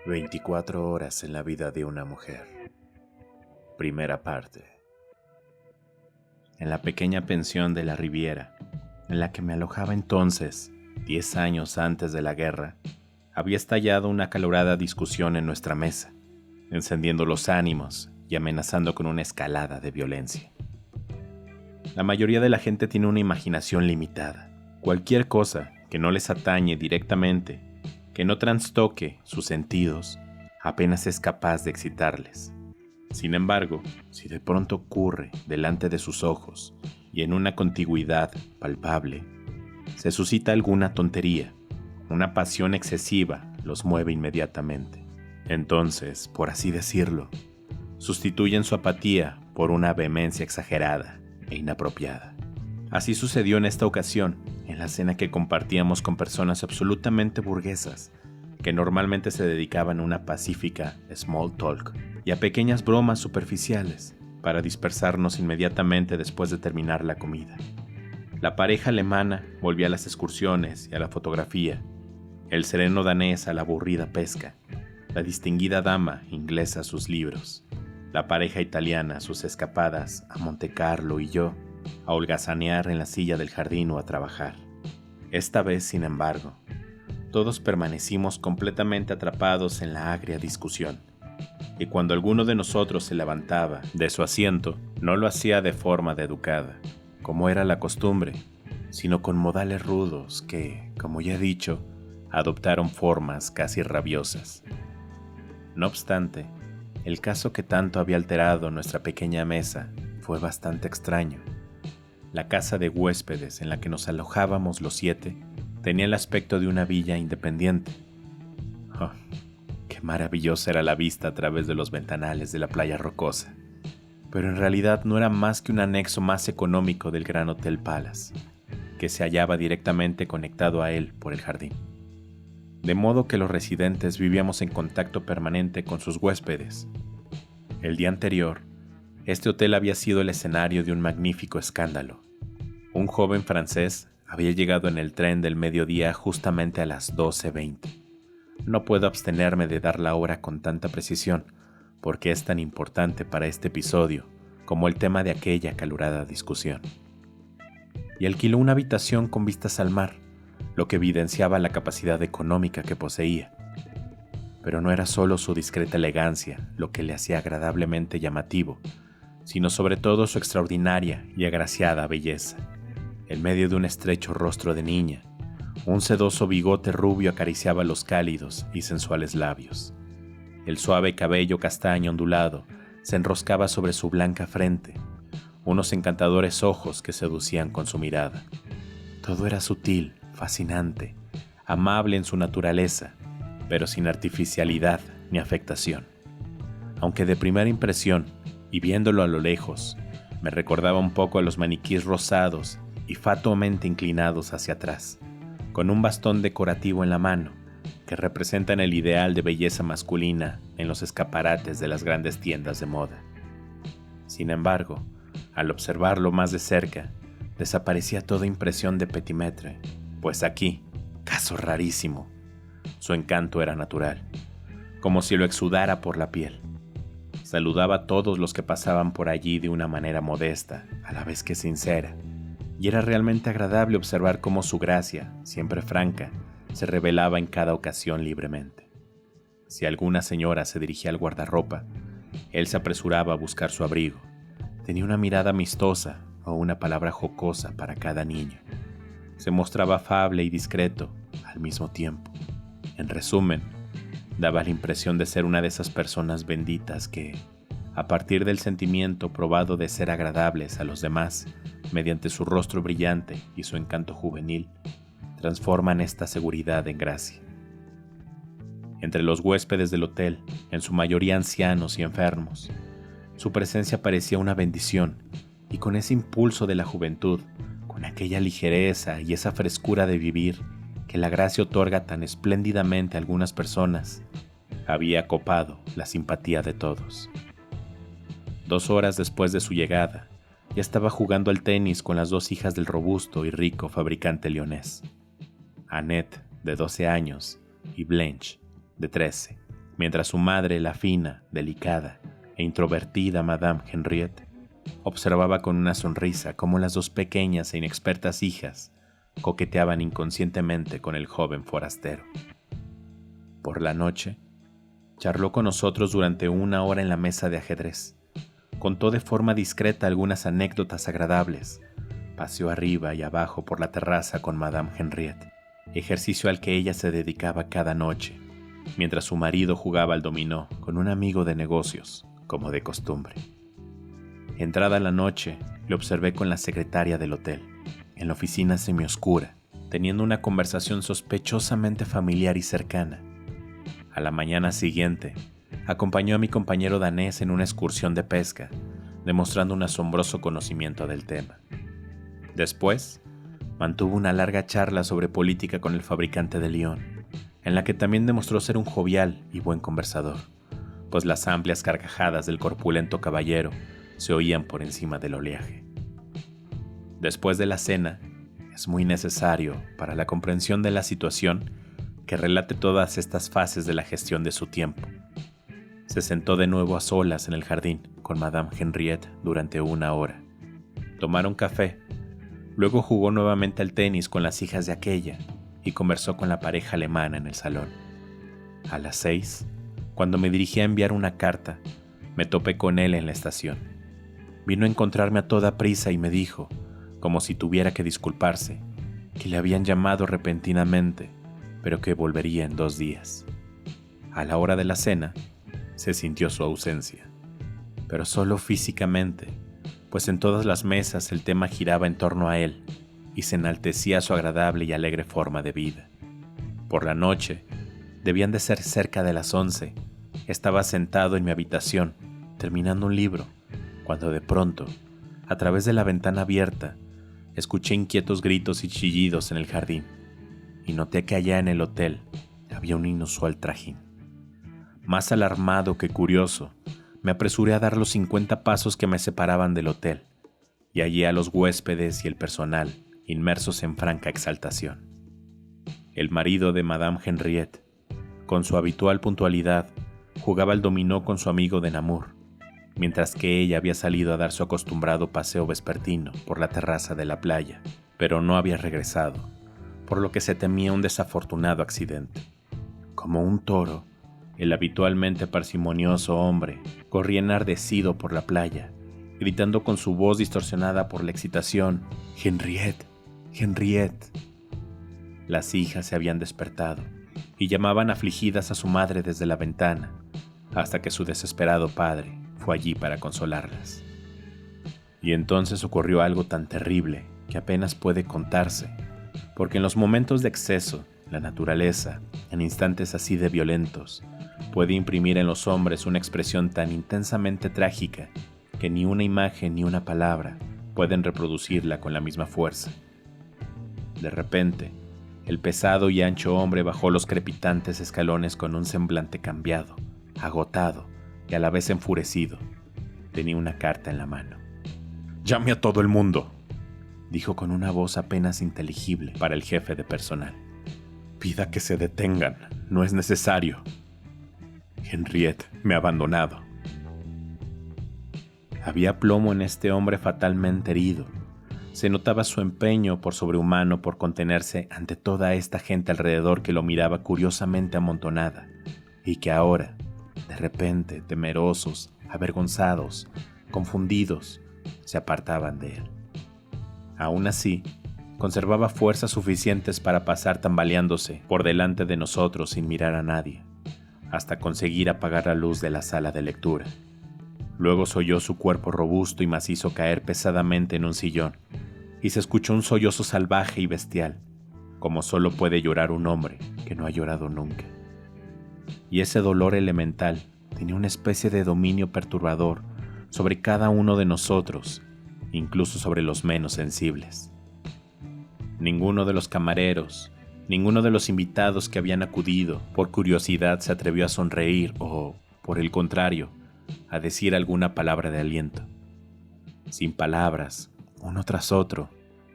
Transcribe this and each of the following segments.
24 horas en la vida de una mujer. Primera parte. En la pequeña pensión de la Riviera, en la que me alojaba entonces, 10 años antes de la guerra, había estallado una acalorada discusión en nuestra mesa, encendiendo los ánimos y amenazando con una escalada de violencia. La mayoría de la gente tiene una imaginación limitada. Cualquier cosa que no les atañe directamente, que no trastoque sus sentidos, apenas es capaz de excitarles. Sin embargo, si de pronto ocurre delante de sus ojos y en una contigüidad palpable, se suscita alguna tontería, una pasión excesiva los mueve inmediatamente. Entonces, por así decirlo, sustituyen su apatía por una vehemencia exagerada e inapropiada. Así sucedió en esta ocasión, en la cena que compartíamos con personas absolutamente burguesas, que normalmente se dedicaban a una pacífica small talk y a pequeñas bromas superficiales para dispersarnos inmediatamente después de terminar la comida. La pareja alemana volvía a las excursiones y a la fotografía, el sereno danés a la aburrida pesca, la distinguida dama inglesa a sus libros, la pareja italiana a sus escapadas a Montecarlo y yo a holgazanear en la silla del jardín o a trabajar. Esta vez, sin embargo, todos permanecimos completamente atrapados en la agria discusión, y cuando alguno de nosotros se levantaba de su asiento, no lo hacía de forma educada, como era la costumbre, sino con modales rudos que, como ya he dicho, adoptaron formas casi rabiosas. No obstante, el caso que tanto había alterado nuestra pequeña mesa fue bastante extraño. La casa de huéspedes en la que nos alojábamos los 7 tenía el aspecto de una villa independiente. Oh, qué maravillosa era la vista a través de los ventanales de la playa rocosa, pero en realidad no era más que un anexo más económico del Gran Hotel Palace, que se hallaba directamente conectado a él por el jardín. De modo que los residentes vivíamos en contacto permanente con sus huéspedes. El día anterior, este hotel había sido el escenario de un magnífico escándalo. Un joven francés había llegado en el tren del mediodía justamente a las 12:20. No puedo abstenerme de dar la hora con tanta precisión, porque es tan importante para este episodio como el tema de aquella acalorada discusión. Y alquiló una habitación con vistas al mar, lo que evidenciaba la capacidad económica que poseía. Pero no era solo su discreta elegancia lo que le hacía agradablemente llamativo, sino sobre todo su extraordinaria y agraciada belleza. En medio de un estrecho rostro de niña, un sedoso bigote rubio acariciaba los cálidos y sensuales labios. El suave cabello castaño ondulado se enroscaba sobre su blanca frente, unos encantadores ojos que seducían con su mirada. Todo era sutil, fascinante, amable en su naturaleza, pero sin artificialidad ni afectación. Aunque de primera impresión, y viéndolo a lo lejos, me recordaba un poco a los maniquíes rosados y fatuamente inclinados hacia atrás, con un bastón decorativo en la mano, que representan el ideal de belleza masculina en los escaparates de las grandes tiendas de moda. Sin embargo, al observarlo más de cerca, desaparecía toda impresión de petimetre, pues aquí, caso rarísimo, su encanto era natural, como si lo exudara por la piel. Saludaba a todos los que pasaban por allí de una manera modesta, a la vez que sincera, y era realmente agradable observar cómo su gracia, siempre franca, se revelaba en cada ocasión libremente. Si alguna señora se dirigía al guardarropa, él se apresuraba a buscar su abrigo. Tenía una mirada amistosa o una palabra jocosa para cada niño. Se mostraba afable y discreto al mismo tiempo. En resumen, daba la impresión de ser una de esas personas benditas que, a partir del sentimiento probado de ser agradables a los demás, mediante su rostro brillante y su encanto juvenil, transforman esta seguridad en gracia. Entre los huéspedes del hotel, en su mayoría ancianos y enfermos, su presencia parecía una bendición, y con ese impulso de la juventud, con aquella ligereza y esa frescura de vivir que la gracia otorga tan espléndidamente a algunas personas, había copado la simpatía de todos. 2 horas después de su llegada, ya estaba jugando al tenis con las 2 hijas del robusto y rico fabricante leonés. Annette, de 12 años, y Blanche, de 13, mientras su madre, la fina, delicada e introvertida Madame Henriette, observaba con una sonrisa cómo las dos pequeñas e inexpertas hijas coqueteaban inconscientemente con el joven forastero. Por la noche, charló con nosotros durante 1 hora en la mesa de ajedrez. Contó de forma discreta algunas anécdotas agradables. Paseó arriba y abajo por la terraza con Madame Henriette, ejercicio al que ella se dedicaba cada noche, mientras su marido jugaba al dominó con un amigo de negocios, como de costumbre. Entrada la noche, le observé con la secretaria del hotel, en la oficina semioscura, teniendo una conversación sospechosamente familiar y cercana. A la mañana siguiente, acompañó a mi compañero danés en una excursión de pesca, demostrando un asombroso conocimiento del tema. Después, mantuvo una larga charla sobre política con el fabricante de Lyon, en la que también demostró ser un jovial y buen conversador, pues las amplias carcajadas del corpulento caballero se oían por encima del oleaje. Después de la cena, es muy necesario, para la comprensión de la situación, que relate todas estas fases de la gestión de su tiempo. Se sentó de nuevo a solas en el jardín con Madame Henriette durante 1 hora. Tomaron café, luego jugó nuevamente al tenis con las hijas de aquella y conversó con la pareja alemana en el salón. A las 6, cuando me dirigí a enviar una carta, me topé con él en la estación. Vino a encontrarme a toda prisa y me dijo, como si tuviera que disculparse, que le habían llamado repentinamente, pero que volvería en 2 días. A la hora de la cena, se sintió su ausencia, pero solo físicamente, pues en todas las mesas el tema giraba en torno a él y se enaltecía su agradable y alegre forma de vida. Por la noche, debían de ser cerca de las 11, estaba sentado en mi habitación, terminando un libro, cuando de pronto, a través de la ventana abierta, escuché inquietos gritos y chillidos en el jardín, y noté que allá en el hotel había un inusual trajín. Más alarmado que curioso, me apresuré a dar los 50 pasos que me separaban del hotel, y hallé a los huéspedes y el personal inmersos en franca exaltación. El marido de Madame Henriette, con su habitual puntualidad, jugaba al dominó con su amigo de Namur, mientras que ella había salido a dar su acostumbrado paseo vespertino por la terraza de la playa, pero no había regresado, por lo que se temía un desafortunado accidente. Como un toro, el habitualmente parsimonioso hombre corría enardecido por la playa, gritando con su voz distorsionada por la excitación, «Henriette, Henriette». Las hijas se habían despertado y llamaban afligidas a su madre desde la ventana, hasta que su desesperado padre fue allí para consolarlas. Y entonces ocurrió algo tan terrible que apenas puede contarse, porque en los momentos de exceso, la naturaleza, en instantes así de violentos, puede imprimir en los hombres una expresión tan intensamente trágica que ni una imagen ni una palabra pueden reproducirla con la misma fuerza. De repente, el pesado y ancho hombre bajó los crepitantes escalones con un semblante cambiado, agotado y a la vez enfurecido. Tenía una carta en la mano. «Llame a todo el mundo», dijo con una voz apenas inteligible para el jefe de personal. «Pida que se detengan, no es necesario. Henriette me ha abandonado». Había plomo en este hombre fatalmente herido. Se notaba su empeño por sobrehumano por contenerse ante toda esta gente alrededor que lo miraba curiosamente amontonada, y que ahora, de repente, temerosos, avergonzados, confundidos, se apartaban de él. Aún así, conservaba fuerzas suficientes para pasar tambaleándose por delante de nosotros sin mirar a nadie, hasta conseguir apagar la luz de la sala de lectura. Luego se oyó su cuerpo robusto y macizo caer pesadamente en un sillón, y se escuchó un sollozo salvaje y bestial, como solo puede llorar un hombre que no ha llorado nunca. Y ese dolor elemental tenía una especie de dominio perturbador sobre cada uno de nosotros, incluso sobre los menos sensibles. Ninguno de los camareros, ninguno de los invitados que habían acudido por curiosidad se atrevió a sonreír o, por el contrario, a decir alguna palabra de aliento. Sin palabras, uno tras otro,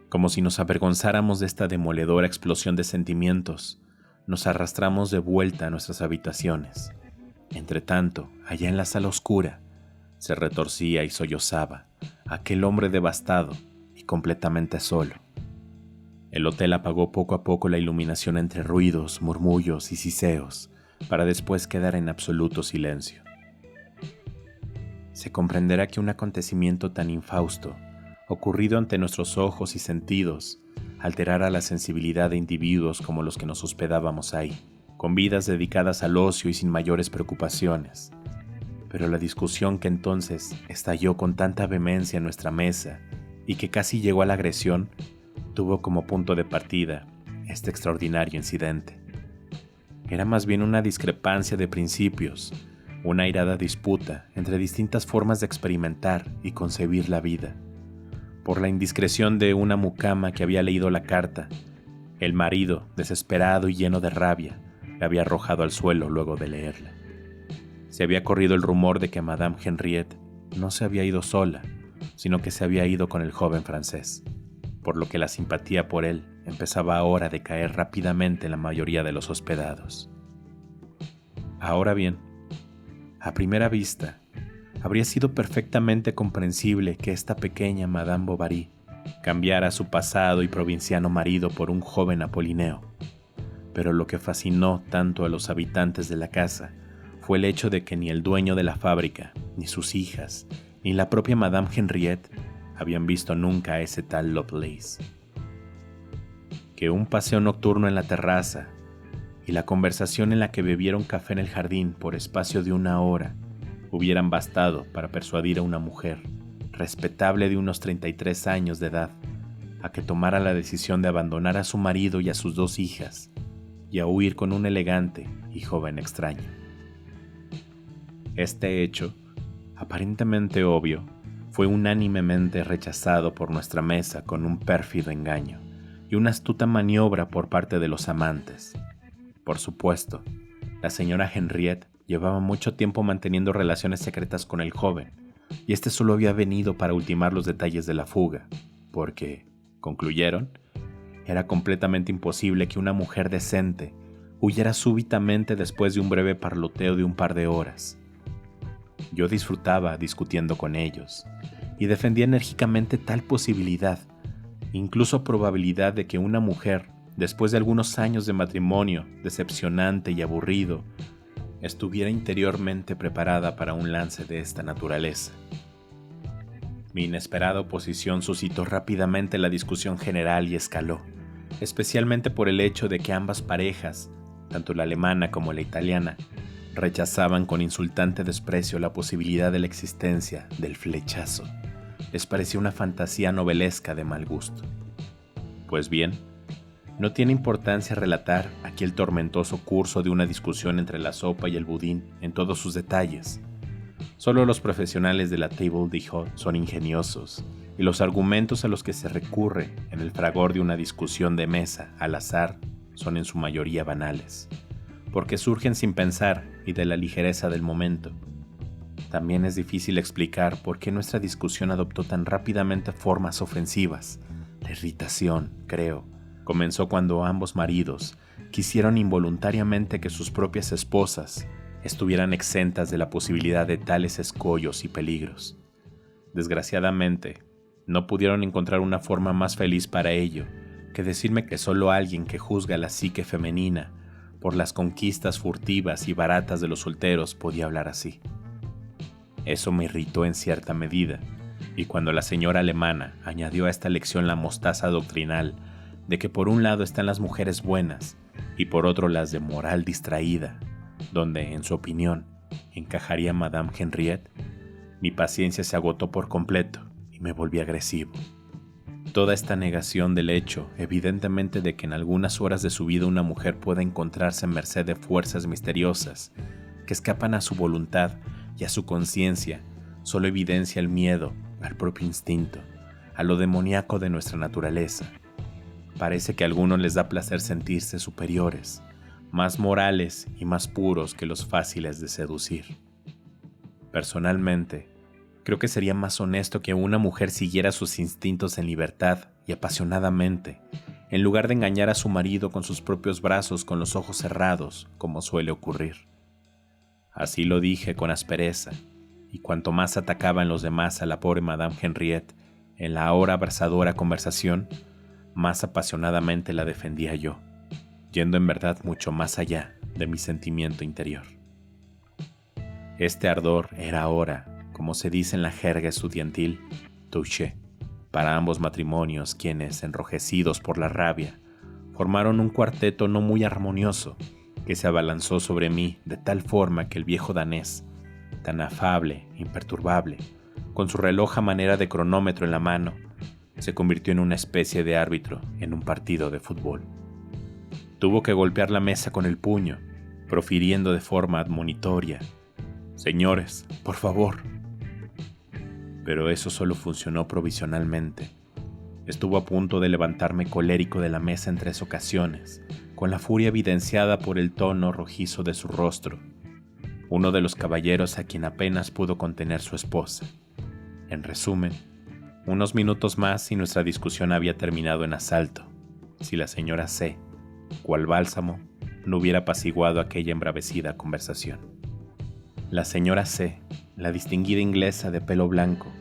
como si nos avergonzáramos de esta demoledora explosión de sentimientos, nos arrastramos de vuelta a nuestras habitaciones, Entretanto, allá en la sala oscura, se retorcía y sollozaba aquel hombre devastado y completamente solo. El hotel apagó poco a poco la iluminación entre ruidos, murmullos y siseos, para después quedar en absoluto silencio. Se comprenderá que un acontecimiento tan infausto, ocurrido ante nuestros ojos y sentidos, alterara la sensibilidad de individuos como los que nos hospedábamos ahí, con vidas dedicadas al ocio y sin mayores preocupaciones. Pero la discusión que entonces estalló con tanta vehemencia en nuestra mesa y que casi llegó a la agresión, tuvo como punto de partida este extraordinario incidente. Era más bien una discrepancia de principios, una airada disputa entre distintas formas de experimentar y concebir la vida. Por la indiscreción de una mucama que había leído la carta, el marido, desesperado y lleno de rabia, la había arrojado al suelo luego de leerla. Se había corrido el rumor de que Madame Henriette no se había ido sola, sino que se había ido con el joven francés, por lo que la simpatía por él empezaba ahora a decaer rápidamente en la mayoría de los hospedados. Ahora bien, a primera vista, habría sido perfectamente comprensible que esta pequeña Madame Bovary cambiara su pasado y provinciano marido por un joven apolíneo. Pero lo que fascinó tanto a los habitantes de la casa fue el hecho de que ni el dueño de la fábrica, ni sus hijas, ni la propia Madame Henriette habían visto nunca a ese tal Lovelace. Que un paseo nocturno en la terraza y la conversación en la que bebieron café en el jardín por espacio de 1 hora hubieran bastado para persuadir a una mujer respetable de unos 33 años de edad a que tomara la decisión de abandonar a su marido y a sus 2 hijas y a huir con un elegante y joven extraño. Este hecho, aparentemente obvio, fue unánimemente rechazado por nuestra mesa con un pérfido engaño y una astuta maniobra por parte de los amantes. Por supuesto, la señora Henriette llevaba mucho tiempo manteniendo relaciones secretas con el joven, y este solo había venido para ultimar los detalles de la fuga, porque, concluyeron, era completamente imposible que una mujer decente huyera súbitamente después de un breve parloteo de un par de horas. Yo disfrutaba discutiendo con ellos, y defendía enérgicamente tal posibilidad, incluso probabilidad de que una mujer, después de algunos años de matrimonio decepcionante y aburrido, estuviera interiormente preparada para un lance de esta naturaleza. Mi inesperada oposición suscitó rápidamente la discusión general y escaló, especialmente por el hecho de que ambas parejas, tanto la alemana como la italiana, rechazaban con insultante desprecio la posibilidad de la existencia del flechazo. Les parecía una fantasía novelesca de mal gusto. Pues bien, no tiene importancia relatar aquí el tormentoso curso de una discusión entre la sopa y el budín en todos sus detalles. Solo los profesionales de la table d'hôte son ingeniosos, y los argumentos a los que se recurre en el fragor de una discusión de mesa al azar son en su mayoría banales, porque surgen sin pensar y de la ligereza del momento. También es difícil explicar por qué nuestra discusión adoptó tan rápidamente formas ofensivas. La irritación, creo, comenzó cuando ambos maridos quisieron involuntariamente que sus propias esposas estuvieran exentas de la posibilidad de tales escollos y peligros. Desgraciadamente, no pudieron encontrar una forma más feliz para ello que decirme que solo alguien que juzga la psique femenina por las conquistas furtivas y baratas de los solteros podía hablar así. Eso me irritó en cierta medida, y cuando la señora alemana añadió a esta lección la mostaza doctrinal de que por un lado están las mujeres buenas y por otro las de moral distraída, donde, en su opinión, encajaría Madame Henriette, mi paciencia se agotó por completo y me volví agresivo. Toda esta negación del hecho, evidentemente de que en algunas horas de su vida una mujer pueda encontrarse en merced de fuerzas misteriosas que escapan a su voluntad y a su conciencia, solo evidencia el miedo al propio instinto, a lo demoníaco de nuestra naturaleza. Parece que a algunos les da placer sentirse superiores, más morales y más puros que los fáciles de seducir. Personalmente, creo que sería más honesto que una mujer siguiera sus instintos en libertad y apasionadamente, en lugar de engañar a su marido con sus propios brazos con los ojos cerrados, como suele ocurrir. Así lo dije con aspereza, y cuanto más atacaban los demás a la pobre Madame Henriette en la ahora abrasadora conversación, más apasionadamente la defendía yo, yendo en verdad mucho más allá de mi sentimiento interior. Este ardor era ahora, como se dice en la jerga estudiantil, touché, para ambos matrimonios, quienes, enrojecidos por la rabia, formaron un cuarteto no muy armonioso que se abalanzó sobre mí de tal forma que el viejo danés, tan afable, imperturbable, con su reloj a manera de cronómetro en la mano, se convirtió en una especie de árbitro en un partido de fútbol. Tuvo que golpear la mesa con el puño, profiriendo de forma admonitoria: «Señores, por favor». Pero eso solo funcionó provisionalmente. Estuvo a punto de levantarme colérico de la mesa en 3 ocasiones, con la furia evidenciada por el tono rojizo de su rostro. Uno de los caballeros a quien apenas pudo contener su esposa. En resumen, unos minutos más y nuestra discusión había terminado en asalto, si la señora C, cual bálsamo, no hubiera apaciguado aquella embravecida conversación. La señora C, la distinguida inglesa de pelo blanco,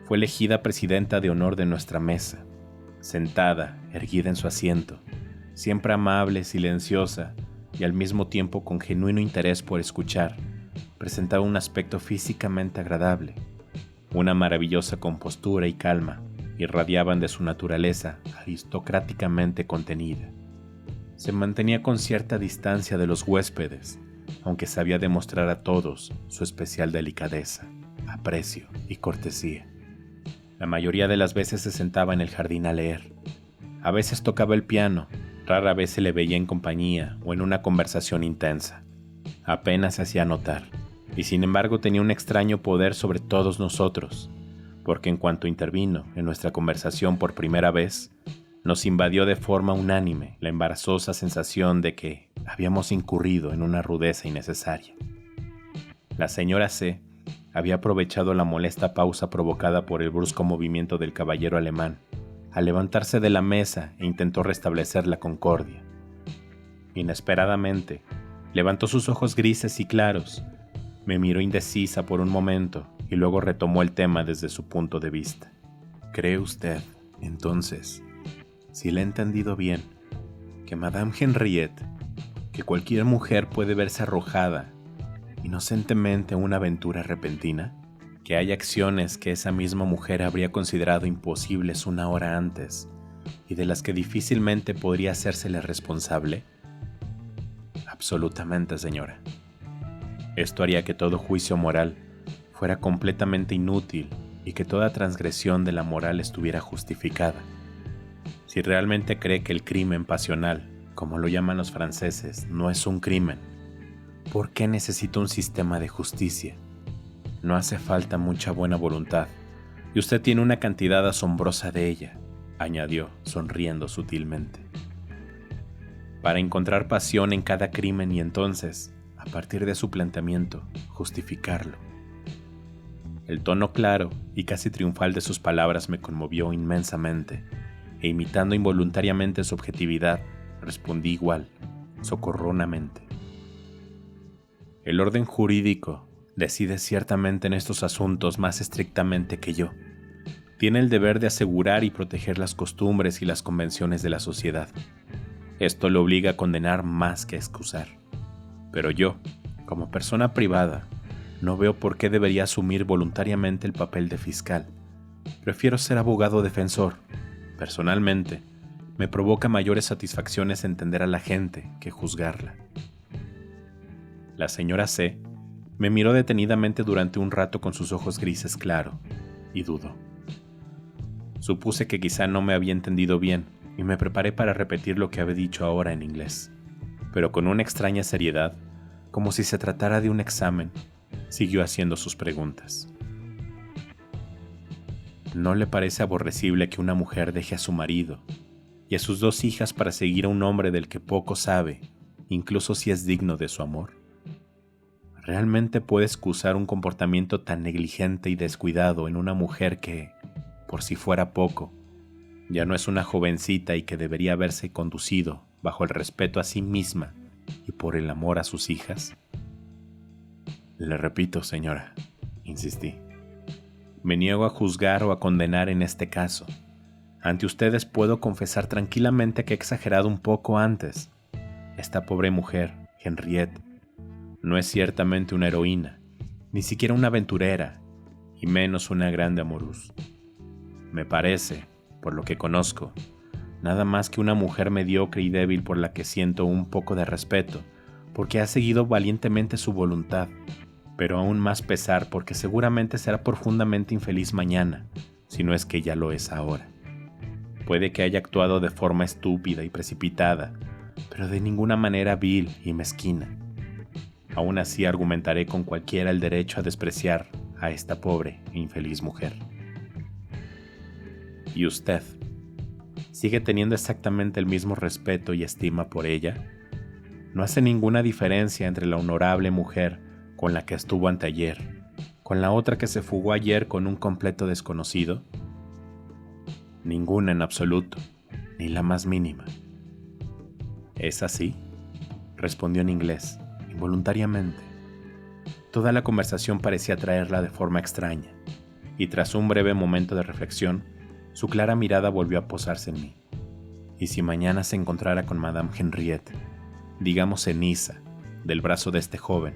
fue elegida presidenta de honor de nuestra mesa. Sentada, erguida en su asiento, siempre amable, silenciosa y al mismo tiempo con genuino interés por escuchar, presentaba un aspecto físicamente agradable. Una maravillosa compostura y calma irradiaban de su naturaleza aristocráticamente contenida. Se mantenía con cierta distancia de los huéspedes, aunque sabía demostrar a todos su especial delicadeza, aprecio y cortesía. La mayoría de las veces se sentaba en el jardín a leer. A veces tocaba el piano, rara vez se le veía en compañía o en una conversación intensa. Apenas se hacía notar, y sin embargo tenía un extraño poder sobre todos nosotros, porque en cuanto intervino en nuestra conversación por primera vez, nos invadió de forma unánime la embarazosa sensación de que habíamos incurrido en una rudeza innecesaria. La señora C había aprovechado la molesta pausa provocada por el brusco movimiento del caballero alemán al levantarse de la mesa e intentó restablecer la concordia. Inesperadamente, levantó sus ojos grises y claros, me miró indecisa por un momento y luego retomó el tema desde su punto de vista. ¿Cree usted, entonces, si le he entendido bien, que Madame Henriette, que cualquier mujer puede verse arrojada inocentemente a una aventura repentina? ¿Que hay acciones que esa misma mujer habría considerado imposibles una hora antes y de las que difícilmente podría hacérsele responsable? Absolutamente, señora. Esto haría que todo juicio moral fuera completamente inútil y que toda transgresión de la moral estuviera justificada. Si realmente cree que el crimen pasional, como lo llaman los franceses, no es un crimen, ¿por qué necesita un sistema de justicia? No hace falta mucha buena voluntad, y usted tiene una cantidad asombrosa de ella, añadió, sonriendo sutilmente, para encontrar pasión en cada crimen y entonces, a partir de su planteamiento, justificarlo. El tono claro y casi triunfal de sus palabras me conmovió inmensamente, e imitando involuntariamente su objetividad, respondí igual, socorronamente. El orden jurídico decide ciertamente en estos asuntos más estrictamente que yo. Tiene el deber de asegurar y proteger las costumbres y las convenciones de la sociedad. Esto lo obliga a condenar más que a excusar. Pero yo, como persona privada, no veo por qué debería asumir voluntariamente el papel de fiscal. Prefiero ser abogado defensor. Personalmente, me provoca mayores satisfacciones entender a la gente que juzgarla. La señora C me miró detenidamente durante un rato con sus ojos grises claro, y dudó. Supuse que quizá no me había entendido bien, y me preparé para repetir lo que había dicho ahora en inglés. Pero con una extraña seriedad, como si se tratara de un examen, siguió haciendo sus preguntas. ¿No le parece aborrecible que una mujer deje a su marido y a sus 2 hijas para seguir a un hombre del que poco sabe, incluso si es digno de su amor? ¿Realmente puede excusar un comportamiento tan negligente y descuidado en una mujer que, por si fuera poco, ya no es una jovencita y que debería haberse conducido bajo el respeto a sí misma y por el amor a sus hijas? Le repito, señora, insistí. Me niego a juzgar o a condenar en este caso. Ante ustedes puedo confesar tranquilamente que he exagerado un poco antes. Esta pobre mujer, Henriette, no es ciertamente una heroína, ni siquiera una aventurera, y menos una grande amorús. Me parece, por lo que conozco, nada más que una mujer mediocre y débil por la que siento un poco de respeto, porque ha seguido valientemente su voluntad, pero aún más pesar porque seguramente será profundamente infeliz mañana, si no es que ya lo es ahora. Puede que haya actuado de forma estúpida y precipitada, pero de ninguna manera vil y mezquina. Aún así argumentaré con cualquiera el derecho a despreciar a esta pobre e infeliz mujer. ¿Y usted? ¿Sigue teniendo exactamente el mismo respeto y estima por ella? ¿No hace ninguna diferencia entre la honorable mujer con la que estuvo anteayer, con la otra que se fugó ayer con un completo desconocido? Ninguna en absoluto, ni la más mínima. ¿Es así?, respondió en inglés, involuntariamente. Toda la conversación parecía traerla de forma extraña, y tras un breve momento de reflexión, su clara mirada volvió a posarse en mí. ¿Y si mañana se encontrara con Madame Henriette, digamos en Niza, del brazo de este joven,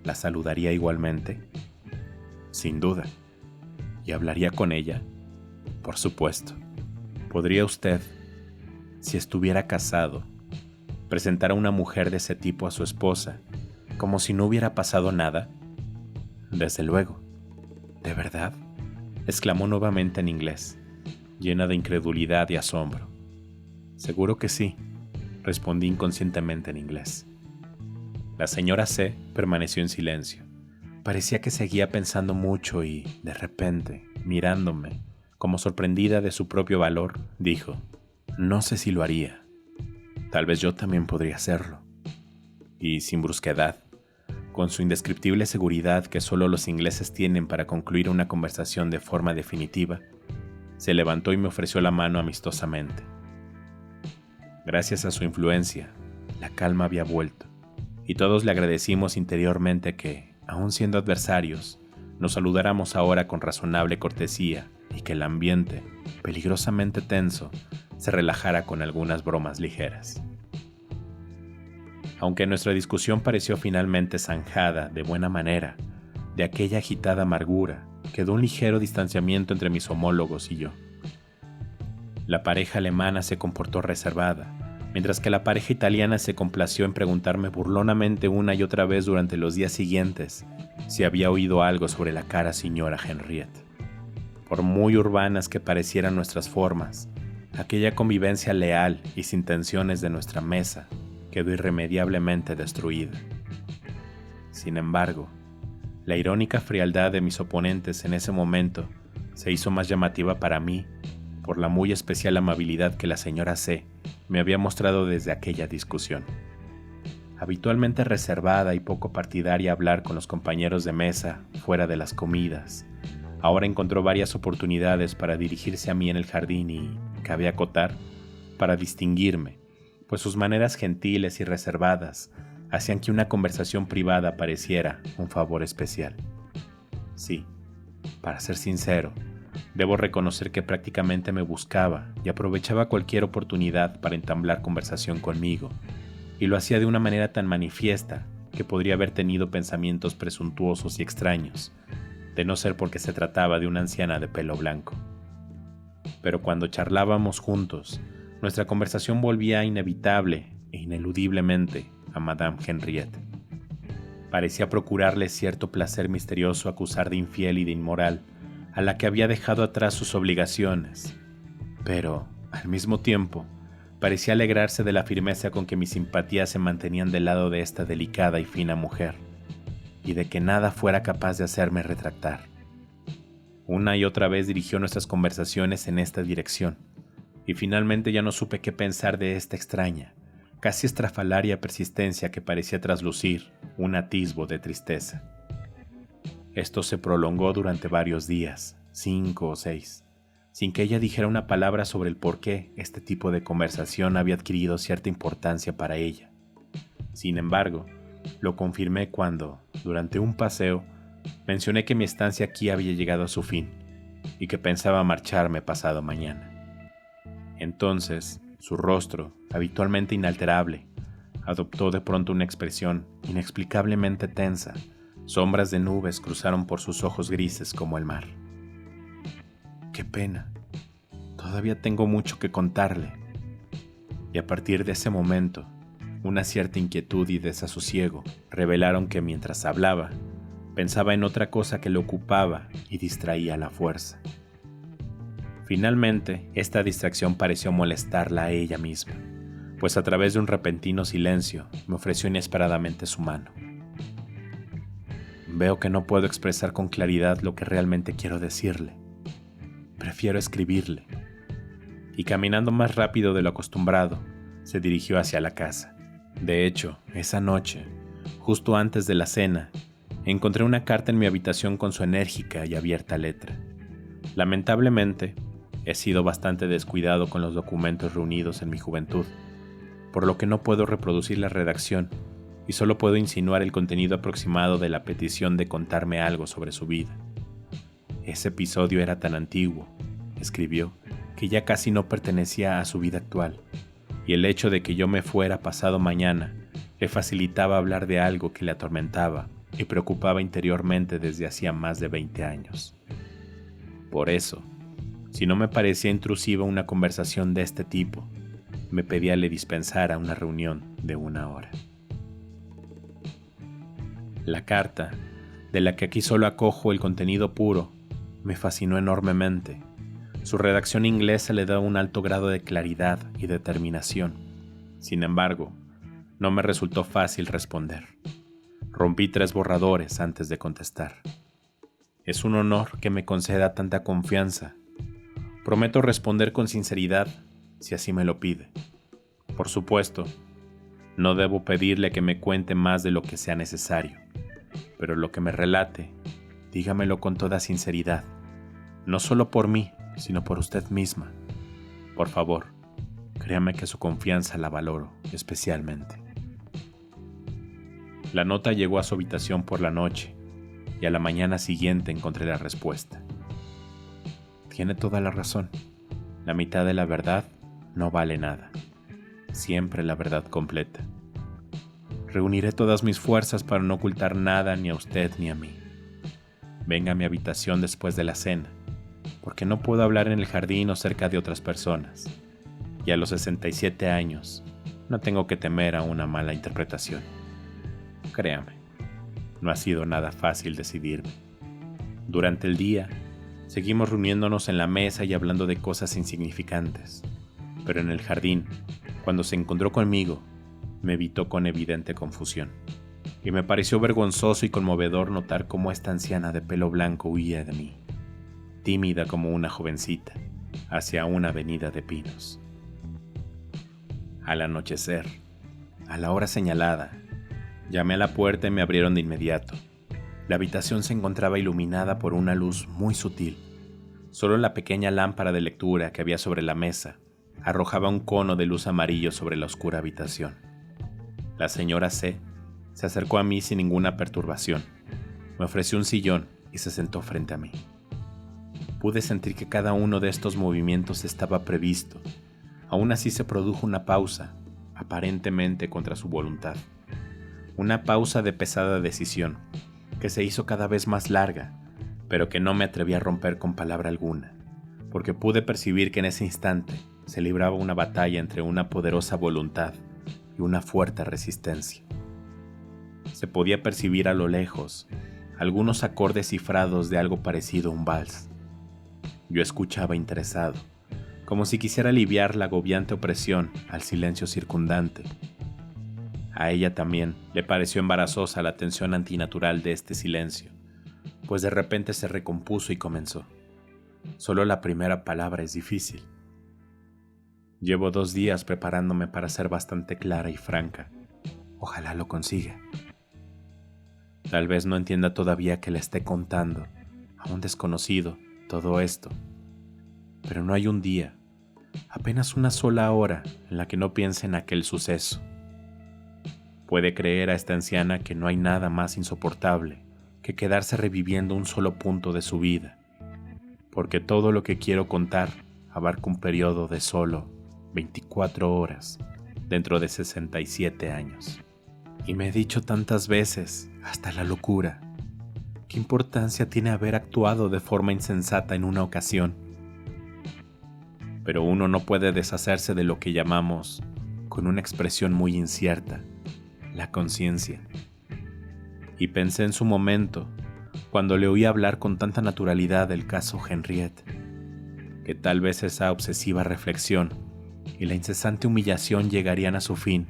la saludaría igualmente? Sin duda. ¿Y hablaría con ella? Por supuesto. ¿Podría usted, si estuviera casado, presentar a una mujer de ese tipo a su esposa, como si no hubiera pasado nada? Desde luego. ¿De verdad?, exclamó nuevamente en inglés, llena de incredulidad y asombro. Seguro que sí, respondí inconscientemente en inglés. La señora C permaneció en silencio. Parecía que seguía pensando mucho y, de repente, mirándome, como sorprendida de su propio valor, dijo: «No sé si lo haría. Tal vez yo también podría hacerlo». Y sin brusquedad, con su indescriptible seguridad que solo los ingleses tienen para concluir una conversación de forma definitiva, se levantó y me ofreció la mano amistosamente. Gracias a su influencia, la calma había vuelto, y todos le agradecimos interiormente que, aun siendo adversarios, nos saludáramos ahora con razonable cortesía y que el ambiente, peligrosamente tenso, se relajara con algunas bromas ligeras. Aunque nuestra discusión pareció finalmente zanjada de buena manera, de aquella agitada amargura quedó un ligero distanciamiento entre mis homólogos y yo. La pareja alemana se comportó reservada, mientras que la pareja italiana se complació en preguntarme burlonamente una y otra vez durante los días siguientes si había oído algo sobre la cara señora Henriette. Por muy urbanas que parecieran nuestras formas, aquella convivencia leal y sin tensiones de nuestra mesa quedó irremediablemente destruida. Sin embargo, la irónica frialdad de mis oponentes en ese momento se hizo más llamativa para mí por la muy especial amabilidad que la señora C me había mostrado desde aquella discusión. Habitualmente reservada y poco partidaria a hablar con los compañeros de mesa fuera de las comidas, ahora encontró varias oportunidades para dirigirse a mí en el jardín y, cabe acotar, para distinguirme, pues sus maneras gentiles y reservadas hacían que una conversación privada pareciera un favor especial. Sí, para ser sincero, debo reconocer que prácticamente me buscaba y aprovechaba cualquier oportunidad para entablar conversación conmigo, y lo hacía de una manera tan manifiesta que podría haber tenido pensamientos presuntuosos y extraños, de no ser porque se trataba de una anciana de pelo blanco. Pero cuando charlábamos juntos, nuestra conversación volvía inevitable e ineludiblemente a Madame Henriette. Parecía procurarle cierto placer misterioso acusar de infiel y de inmoral a la que había dejado atrás sus obligaciones, pero, al mismo tiempo, parecía alegrarse de la firmeza con que mis simpatías se mantenían del lado de esta delicada y fina mujer, y de que nada fuera capaz de hacerme retractar. Una y otra vez dirigió nuestras conversaciones en esta dirección, y finalmente ya no supe qué pensar de esta extraña, casi estrafalaria persistencia que parecía traslucir un atisbo de tristeza. Esto se prolongó durante varios días, 5 o 6, sin que ella dijera una palabra sobre el por qué este tipo de conversación había adquirido cierta importancia para ella. Sin embargo, lo confirmé cuando, Durante un paseo, mencioné que mi estancia aquí había llegado a su fin y que pensaba marcharme pasado mañana. Entonces, su rostro, habitualmente inalterable, adoptó de pronto una expresión inexplicablemente tensa. Sombras de nubes cruzaron por sus ojos grises como el mar. ¡Qué pena! Todavía tengo mucho que contarle. Y a partir de ese momento, una cierta inquietud y desasosiego revelaron que mientras hablaba, pensaba en otra cosa que le ocupaba y distraía a la fuerza. Finalmente, esta distracción pareció molestarla a ella misma, pues a través de un repentino silencio me ofreció inesperadamente su mano. Veo que no puedo expresar con claridad lo que realmente quiero decirle. Prefiero escribirle. Y caminando más rápido de lo acostumbrado, se dirigió hacia la casa. De hecho, esa noche, justo antes de la cena, encontré una carta en mi habitación con su enérgica y abierta letra. Lamentablemente, he sido bastante descuidado con los documentos reunidos en mi juventud, por lo que no puedo reproducir la redacción y solo puedo insinuar el contenido aproximado de la petición de contarme algo sobre su vida. Ese episodio era tan antiguo, escribió, que ya casi no pertenecía a su vida actual, y el hecho de que yo me fuera pasado mañana le facilitaba hablar de algo que le atormentaba y preocupaba interiormente desde hacía más de 20 años. Por eso, si no me parecía intrusiva una conversación de este tipo, me pedía le dispensara una reunión de 1 hora. La carta, de la que aquí solo acojo el contenido puro, me fascinó enormemente. Su redacción inglesa le da un alto grado de claridad y determinación. Sin embargo, no me resultó fácil responder. Rompí 3 borradores antes de contestar. Es un honor que me conceda tanta confianza. Prometo responder con sinceridad, si así me lo pide. Por supuesto, no debo pedirle que me cuente más de lo que sea necesario, pero lo que me relate, dígamelo con toda sinceridad, no solo por mí, sino por usted misma. Por favor, créame que su confianza la valoro especialmente. La nota llegó a su habitación por la noche, y a la mañana siguiente encontré la respuesta. Tiene toda la razón. La mitad de la verdad no vale nada. Siempre la verdad completa. Reuniré todas mis fuerzas para no ocultar nada ni a usted ni a mí. Venga a mi habitación después de la cena, porque no puedo hablar en el jardín o cerca de otras personas. Y a los 67 años, no tengo que temer a una mala interpretación. Créame, no ha sido nada fácil decidirme. Durante el día, seguimos reuniéndonos en la mesa y hablando de cosas insignificantes, pero en el jardín, cuando se encontró conmigo, me evitó con evidente confusión, y me pareció vergonzoso y conmovedor notar cómo esta anciana de pelo blanco huía de mí, tímida como una jovencita, hacia una avenida de pinos. Al anochecer, a la hora señalada, llamé a la puerta y me abrieron de inmediato. La habitación se encontraba iluminada por una luz muy sutil. Solo la pequeña lámpara de lectura que había sobre la mesa arrojaba un cono de luz amarillo sobre la oscura habitación. La señora C. se acercó a mí sin ninguna perturbación. Me ofreció un sillón y se sentó frente a mí. Pude sentir que cada uno de estos movimientos estaba previsto. Aún así se produjo una pausa, aparentemente contra su voluntad. Una pausa de pesada decisión, que se hizo cada vez más larga, pero que no me atreví a romper con palabra alguna, porque pude percibir que en ese instante se libraba una batalla entre una poderosa voluntad y una fuerte resistencia. Se podía percibir a lo lejos algunos acordes cifrados de algo parecido a un vals. Yo escuchaba interesado, como si quisiera aliviar la agobiante opresión al silencio circundante. A ella también le pareció embarazosa la tensión antinatural de este silencio, pues de repente se recompuso y comenzó. Solo la primera palabra es difícil. Llevo 2 días preparándome para ser bastante clara y franca. Ojalá lo consiga. Tal vez no entienda todavía que le esté contando a un desconocido todo esto, pero no hay un día, apenas una sola hora en la que no piense en aquel suceso. Puede creer a esta anciana que no hay nada más insoportable que quedarse reviviendo un solo punto de su vida, porque todo lo que quiero contar abarca un periodo de solo 24 horas dentro de 67 años. Y me he dicho tantas veces, hasta la locura, ¿qué importancia tiene haber actuado de forma insensata en una ocasión? Pero uno no puede deshacerse de lo que llamamos, con una expresión muy incierta, la conciencia. Y pensé en su momento, cuando le oí hablar con tanta naturalidad del caso Henriette, que tal vez esa obsesiva reflexión y la incesante humillación llegarían a su fin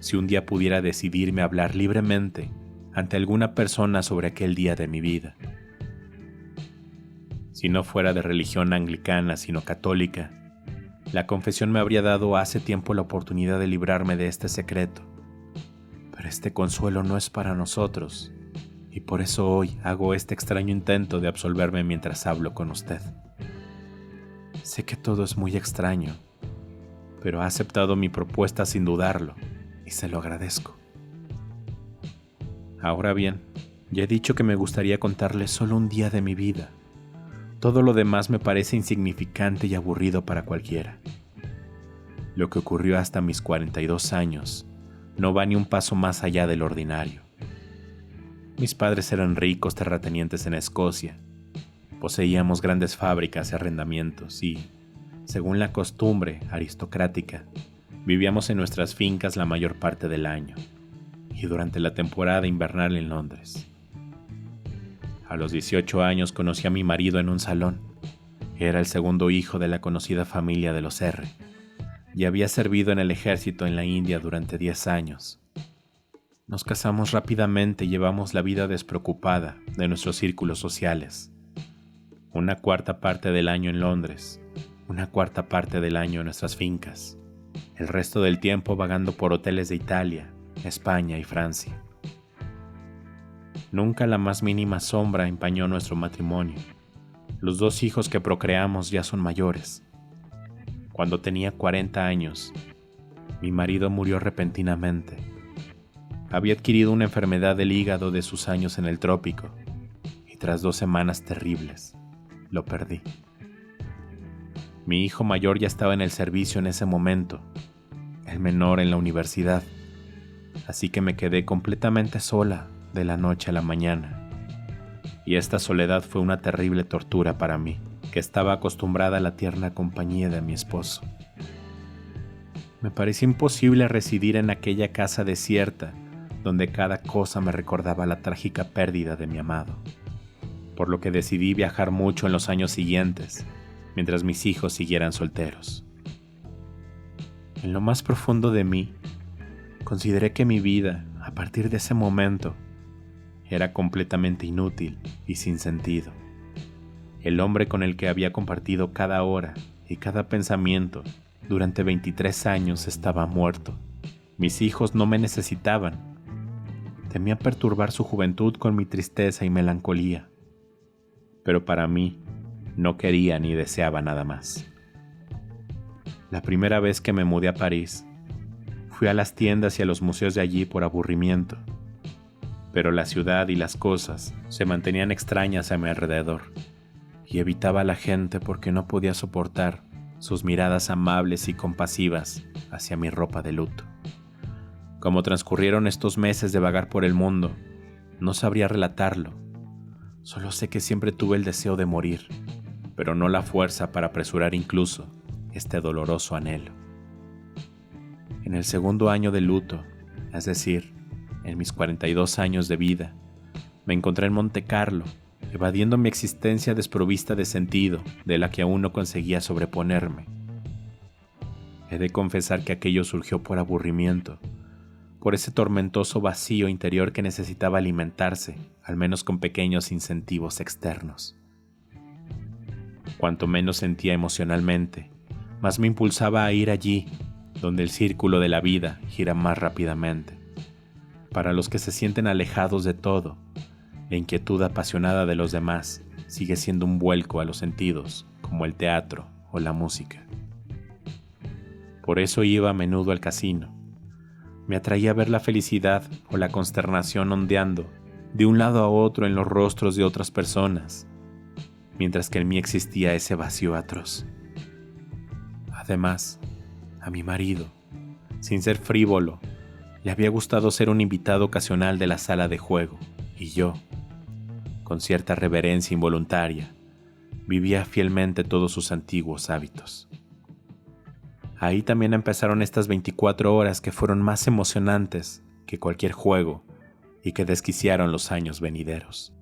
si un día pudiera decidirme a hablar libremente ante alguna persona sobre aquel día de mi vida. Si no fuera de religión anglicana sino católica, la confesión me habría dado hace tiempo la oportunidad de librarme de este secreto. Pero este consuelo no es para nosotros, y por eso hoy hago este extraño intento de absolverme mientras hablo con usted. Sé que todo es muy extraño, pero ha aceptado mi propuesta sin dudarlo, y se lo agradezco. Ahora bien, ya he dicho que me gustaría contarle solo un día de mi vida. Todo lo demás me parece insignificante y aburrido para cualquiera. Lo que ocurrió hasta mis 42 años no va ni un paso más allá del ordinario. Mis padres eran ricos terratenientes en Escocia. Poseíamos grandes fábricas y arrendamientos y, según la costumbre aristocrática, vivíamos en nuestras fincas la mayor parte del año y durante la temporada invernal en Londres. A los 18 años conocí a mi marido en un salón. Era el segundo hijo de la conocida familia de los R. Y había servido en el ejército en la India durante 10 años. Nos casamos rápidamente y llevamos la vida despreocupada de nuestros círculos sociales. Una cuarta parte del año en Londres, una cuarta parte del año en nuestras fincas, el resto del tiempo vagando por hoteles de Italia, España y Francia. Nunca la más mínima sombra empañó nuestro matrimonio. Los 2 hijos que procreamos ya son mayores. Cuando tenía 40 años, mi marido murió repentinamente. Había adquirido una enfermedad del hígado de sus años en el trópico, y tras 2 semanas terribles, lo perdí. Mi hijo mayor ya estaba en el servicio en ese momento, el menor en la universidad, así que me quedé completamente sola de la noche a la mañana. Y esta soledad fue una terrible tortura para mí, que estaba acostumbrada a la tierna compañía de mi esposo. Me parecía imposible residir en aquella casa desierta, donde cada cosa me recordaba la trágica pérdida de mi amado, por lo que decidí viajar mucho en los años siguientes, mientras mis hijos siguieran solteros. En lo más profundo de mí, consideré que mi vida, a partir de ese momento, era completamente inútil y sin sentido. El hombre con el que había compartido cada hora y cada pensamiento durante 23 años estaba muerto. Mis hijos no me necesitaban. Temía perturbar su juventud con mi tristeza y melancolía. Pero para mí, no quería ni deseaba nada más. La primera vez que me mudé a París, fui a las tiendas y a los museos de allí por aburrimiento. Pero la ciudad y las cosas se mantenían extrañas a mi alrededor, y evitaba a la gente porque no podía soportar sus miradas amables y compasivas hacia mi ropa de luto. Como transcurrieron estos meses de vagar por el mundo, no sabría relatarlo. Solo sé que siempre tuve el deseo de morir, pero no la fuerza para apresurar incluso este doloroso anhelo. En el segundo año de luto, es decir, en mis 42 años de vida, me encontré en Monte Carlo, evadiendo mi existencia desprovista de sentido, de la que aún no conseguía sobreponerme. He de confesar que aquello surgió por aburrimiento, por ese tormentoso vacío interior que necesitaba alimentarse, al menos con pequeños incentivos externos. Cuanto menos sentía emocionalmente, más me impulsaba a ir allí, donde el círculo de la vida gira más rápidamente. Para los que se sienten alejados de todo, la inquietud apasionada de los demás sigue siendo un vuelco a los sentidos, como el teatro o la música. Por eso iba a menudo al casino. Me atraía ver la felicidad o la consternación ondeando de un lado a otro en los rostros de otras personas, mientras que en mí existía ese vacío atroz. Además, a mi marido, sin ser frívolo, le había gustado ser un invitado ocasional de la sala de juego, y yo, con cierta reverencia involuntaria, vivía fielmente todos sus antiguos hábitos. Ahí también empezaron estas 24 horas que fueron más emocionantes que cualquier juego y que desquiciaron los años venideros.